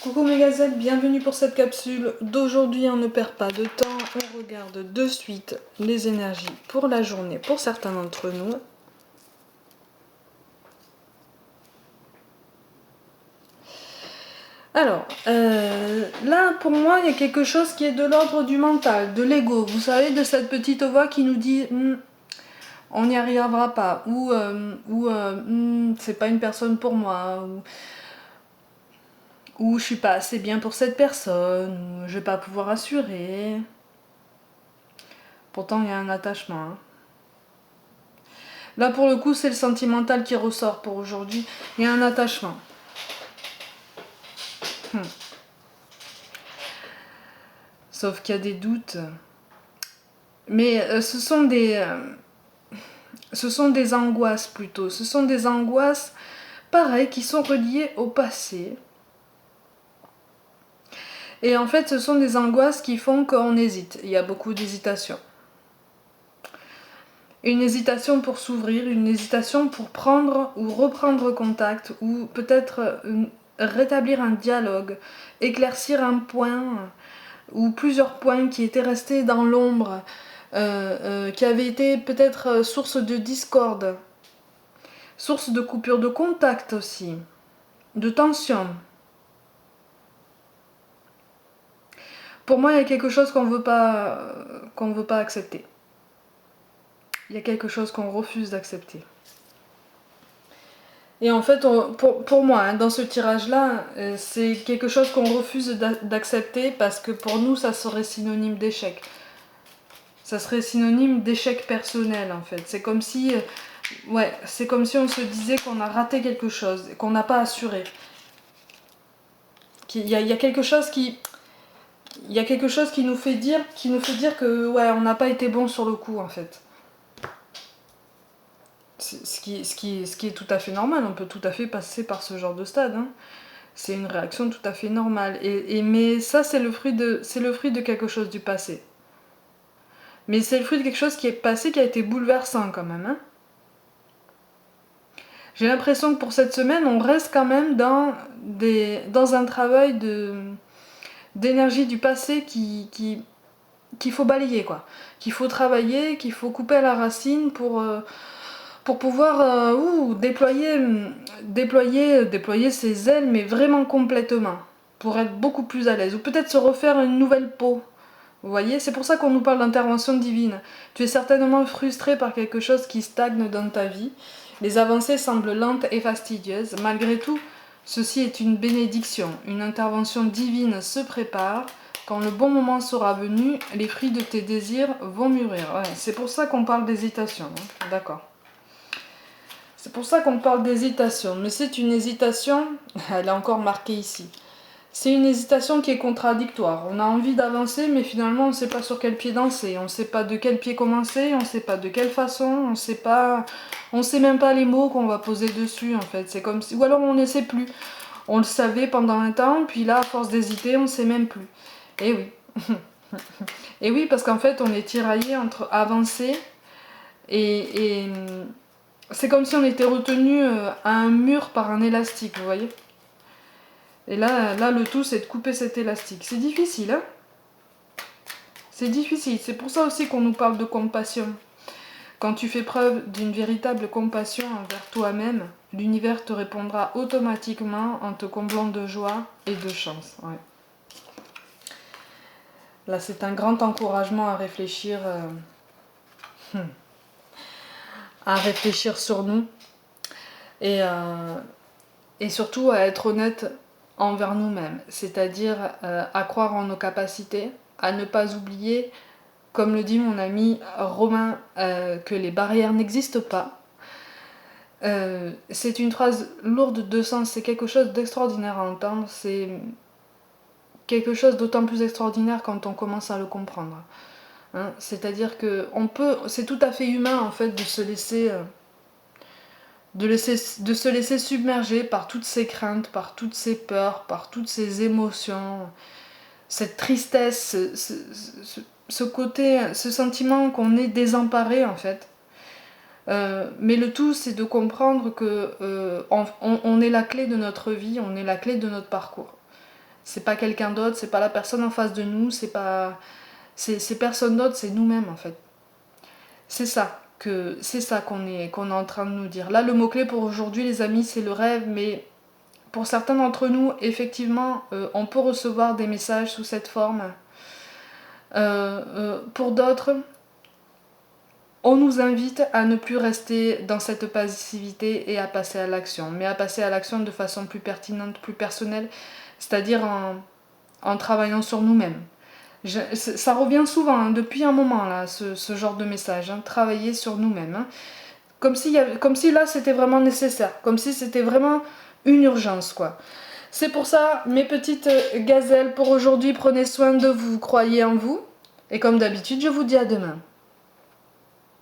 Coucou mes gazelles, bienvenue pour cette capsule d'aujourd'hui. On ne perd pas de temps, on regarde de suite les énergies pour la journée pour certains d'entre nous. Alors, là pour moi il y a quelque chose qui est de l'ordre du mental, de l'ego, vous savez, de cette petite voix qui nous dit on n'y arrivera pas, ou c'est pas une personne pour moi, ou je suis pas assez bien pour cette personne, ou je vais pas pouvoir assurer. Pourtant il y a un attachement. Là pour le coup c'est le sentimental qui ressort pour aujourd'hui. Il y a un attachement. Sauf qu'il y a des doutes. Mais ce sont des angoisses plutôt. Ce sont des angoisses pareilles qui sont reliées au passé. Et en fait ce sont des angoisses qui font qu'on hésite. Il y a beaucoup d'hésitation. Une hésitation pour s'ouvrir, une hésitation pour prendre ou reprendre contact, ou peut-être rétablir un dialogue, éclaircir un point, ou plusieurs points qui étaient restés dans l'ombre, qui avaient été peut-être source de discorde, source de coupure de contact aussi, de tension. Pour moi, il y a quelque chose qu'on veut pas accepter. Il y a quelque chose qu'on refuse d'accepter. Et en fait, pour moi, dans ce tirage-là, c'est quelque chose qu'on refuse d'accepter parce que pour nous, ça serait synonyme d'échec. Ça serait synonyme d'échec personnel, en fait. C'est comme si, c'est comme si on se disait qu'on a raté quelque chose, qu'on n'a pas assuré. Il y a quelque chose qui nous fait dire que on n'a pas été bon sur le coup, en fait. Ce qui est tout à fait normal, on peut tout à fait passer par ce genre de stade. C'est une réaction tout à fait normale. Mais ça, c'est le fruit de quelque chose du passé. Mais c'est le fruit de quelque chose qui est passé, qui a été bouleversant quand même. J'ai l'impression que pour cette semaine, on reste quand même dans un travail d'énergie du passé qu'il faut balayer, quoi. Qu'il faut travailler, qu'il faut couper à la racine pour pouvoir déployer ses ailes, mais vraiment complètement, pour être beaucoup plus à l'aise. Ou peut-être se refaire une nouvelle peau. Vous voyez, c'est pour ça qu'on nous parle d'intervention divine. Tu es certainement frustré par quelque chose qui stagne dans ta vie. Les avancées semblent lentes et fastidieuses. Malgré tout, ceci est une bénédiction. Une intervention divine se prépare. Quand le bon moment sera venu, les fruits de tes désirs vont mûrir. Ouais, c'est pour ça qu'on parle d'hésitation. D'accord. C'est pour ça qu'on parle d'hésitation. Mais c'est une hésitation, elle est encore marquée ici. C'est une hésitation qui est contradictoire. On a envie d'avancer, mais finalement on ne sait pas sur quel pied danser. On ne sait pas de quel pied commencer, on ne sait pas de quelle façon, on sait même pas les mots qu'on va poser dessus en fait. C'est comme si, ou alors on ne sait plus. On le savait pendant un temps, puis là à force d'hésiter, on ne sait même plus. Et oui. Et oui, parce qu'en fait on est tiraillé entre avancer et c'est comme si on était retenu à un mur par un élastique, vous voyez. Et là, le tout, c'est de couper cet élastique. C'est difficile, hein? C'est difficile. C'est pour ça aussi qu'on nous parle de compassion. Quand tu fais preuve d'une véritable compassion envers toi-même, l'univers te répondra automatiquement en te comblant de joie et de chance. Ouais. Là, c'est un grand encouragement à réfléchir, sur nous et surtout à être honnête envers nous-mêmes, c'est-à-dire à croire en nos capacités, à ne pas oublier, comme le dit mon ami Romain, que les barrières n'existent pas. C'est une phrase lourde de sens, c'est quelque chose d'extraordinaire à entendre, c'est quelque chose d'autant plus extraordinaire quand on commence à le comprendre. C'est-à-dire que c'est tout à fait humain en fait de se laisser submerger par toutes ces craintes, par toutes ces peurs, par toutes ces émotions, cette tristesse, ce côté, ce sentiment qu'on est désemparé en fait. Mais le tout, c'est de comprendre que on est la clé de notre vie, on est la clé de notre parcours. C'est pas quelqu'un d'autre, c'est pas la personne en face de nous, c'est personne d'autre, c'est nous-mêmes en fait. C'est ça qu'on est en train de nous dire. Là, le mot-clé pour aujourd'hui, les amis, c'est le rêve, mais pour certains d'entre nous, effectivement, on peut recevoir des messages sous cette forme. Pour d'autres, on nous invite à ne plus rester dans cette passivité et à passer à l'action, mais à passer à l'action de façon plus pertinente, plus personnelle, c'est-à-dire en travaillant sur nous-mêmes. Ça revient souvent, hein, depuis un moment, là, ce genre de message, hein, travailler sur nous-mêmes. Hein. Comme si là, c'était vraiment nécessaire, comme si c'était vraiment une urgence, quoi. C'est pour ça, mes petites gazelles, pour aujourd'hui, prenez soin de vous, croyez en vous, et comme d'habitude, je vous dis à demain.